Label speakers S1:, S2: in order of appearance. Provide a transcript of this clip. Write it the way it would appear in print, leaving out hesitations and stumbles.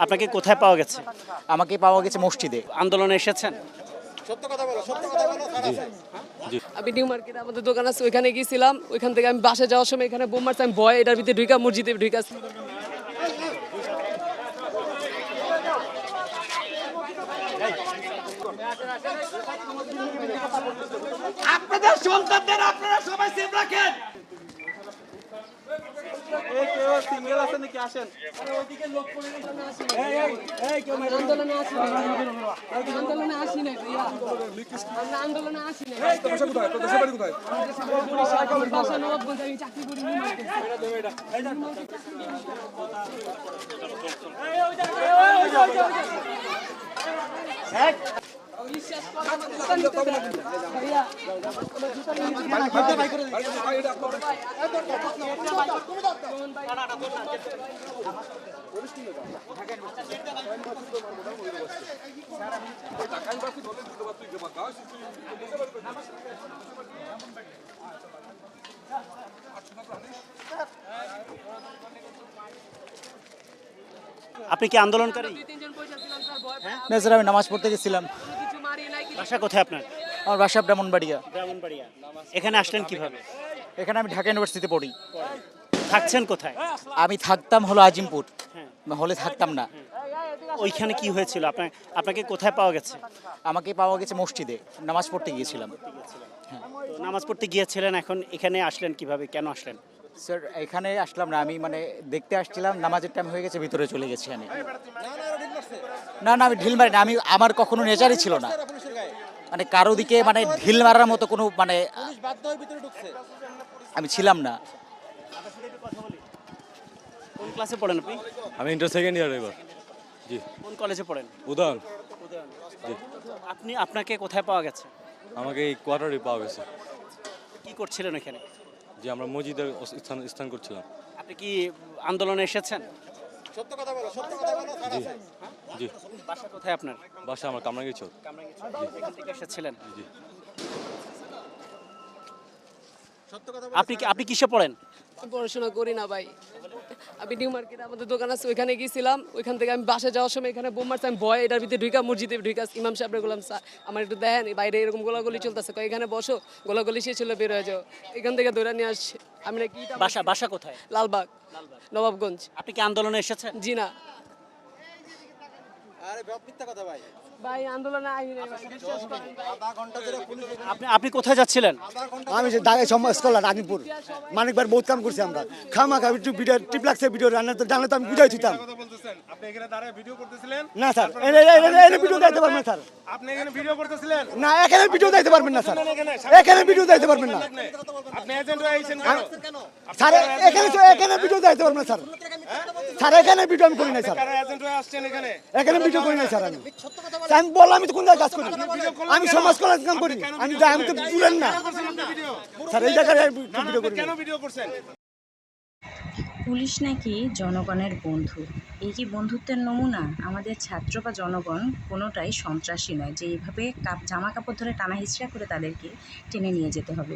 S1: আপনাকে কোথায় পাওয়া গেছে?
S2: আমাকে পাওয়া গেছে মসজিদে।
S1: আন্দোলনে এসেছেন?
S3: আমি নিউ মার্কেটে আমাদের দোকান আছে, ওইখানে গিয়েছিলাম। ওইখান থেকে আমি বাসে যাওয়ার সময় এখানে বোম মারছে, আমি ভয় এটার ভিতরে ঢুকা মসজিদে ঢুকাছি।
S4: আপনাদের সন্তানদের আপনারা সবাই সেফ রাখেন।
S3: আন্দোলনে আসি নাই, আন্দোলনে আসি নাই ভাইয়া, আমরা আন্দোলনে আসি নাই। বাসা নবাবগঞ্জ, আমি চাকরি করি নিউ মার্কেটে। বিশ্বাস করো আমার দোকান নিতে দেন। ভাইয়া
S1: আপনি কি আন্দোলনকারী?
S3: দুই তিনজন পয়সা ছিলাম স্যার, ভয় পায়।
S2: না স্যার, আমি নামাজ পড়তে গেছিলাম।
S3: কিছু মারি নাই, কিছু
S1: বাসা কোথায় আপনার?
S2: আমার বাসা ব্রাহ্মণবাড়িয়া।
S1: ব্রাহ্মণবাড়িয়া। এখানে আসলেন কিভাবে?
S2: এখানে আমি ঢাকা ইউনিভার্সিটিতে পড়ি।
S1: থাকছেন কোথায়?
S2: আমি থাকতাম হলো আজিমপুর, হলে থাকতাম না।
S1: ওইখানে কি হয়েছিল? আপনাকে কোথায় পাওয়া গেছে?
S2: আমাকে পাওয়া গেছে মসজিদে, নামাজ পড়তে গিয়েছিলাম।
S1: তো নামাজ পড়তে গিয়েছিলেন, এখন এখানে আসলেন কিভাবে? কেন আসলেন?
S2: স্যার এখানে আসলাম না, আমি মানে দেখতে আসছিলাম, নামাজের টাইম হয়ে গেছে, ভিতরে চলে গেছি আমি। না না, আমি ঢিল মারি না, আমার কখনো নেচারই ছিল না মানে কারো দিকে মানে ঢিল মারার মতো কোনো মানে আমি ছিলাম না।
S1: কোন ক্লাসে পড়েন আপনি?
S5: আমি ইন্টার সেকেন্ড ইয়ার এবার। জি।
S1: কোন কলেজে পড়েন?
S5: উদাহরণ জি।
S1: আপনাকে কোথায় পাওয়া গেছে?
S5: আমাকে এই কোয়ার্টারে পাওয়া গেছে।
S1: কি করছিলেন এখানে?
S5: যে আমরা মসজিদের স্থান করছিলাম।
S1: আপনি কি আন্দোলনে এসেছেন?
S5: জি জি।
S1: বাসা কোথায় আপনার?
S5: বাসা আমার কামরাঙ্গীরচর।
S1: এখান থেকে এসেছিলেন?
S5: জি।
S1: আপনি কিসে পড়েন?
S3: আমি পড়াশোনা করি না ভাই। আমি নিউ মার্কেটে আমাদের দোকান আছে, ওইখানে গিয়েছিলাম। ওইখান থেকে আমি বাসে যাওয়ার সময় এখানে বোম মারছে, আমি ভয় এটার ভিতরে ঢুকা মসজিদে ঢুকাছি। ইমাম সাহেব বললাম, স্যার আমার একটু দেখেন, বাইরে এরকম গোলাগুলি চলতেছে, এখানে বসো, গোলাগুলি শেষ হলে বের হয়ে যাও। এখান থেকে ধরে নিয়ে আসছে। আমি নাকি
S1: বাসা কোথায়?
S3: লালবাগ, নবাবগঞ্জ।
S1: আপনি কি আন্দোলনে এসেছেন?
S3: জি না ভাই, আন্দোলনে আইনি নাই ভাই, বিশ্বাস করেন ভাই।
S1: আপনি কোথায় যাচ্ছিলেন?
S6: আমি যে ঢাকা স্কলার আজিমপুর মানিকবার বহুত কাম করছি আমরা খামা খাবি একটু ভিডিও টিপ লাগছে ভিডিও রান্না তো জানলে তো আমি বুঝাই দিতাম
S7: আপনি এখানে দাঁড়ায় ভিডিও করতেছিলেন?
S6: না স্যার এনে ভিডিও দিতে পারবেন না স্যার।
S7: আপনি এখানে ভিডিও করতেছিলেন?
S6: না এখানে ভিডিও দিতে পারবেন না স্যার, এখানে ভিডিও দিতে পারবেন না
S7: আপনি এজেন্ট হয়ে আইছেন কেন?
S6: স্যার। এখানে ভিডিও দিতে পারবেন না স্যার। স্যার এখানে ভিডিও আমি করি নাই স্যার,
S7: কারা এজেন্ট হয়ে আসছেন এখানে?
S6: এখানে ভিডিও করি নাই স্যার। আমি বললাম আমি তো কোন জায়গায় কাজ করি, আমি সমাজ কল্যাণ কাম করি। আমি তো বুঝলেন না স্যার, এই জায়গায় ভিডিও করি।
S7: কেন ভিডিও করছেন?
S8: পুলিশ নাকি জনগণের বন্ধু। এই কি বন্ধুত্বের নমুনা? আমাদের ছাত্র বা জনগণ কোনোটাই সন্ত্রাসী নয় যে এইভাবে জামা কাপড় ধরে টানা হিচড়া করে তাদেরকে টেনে নিয়ে যেতে হবে।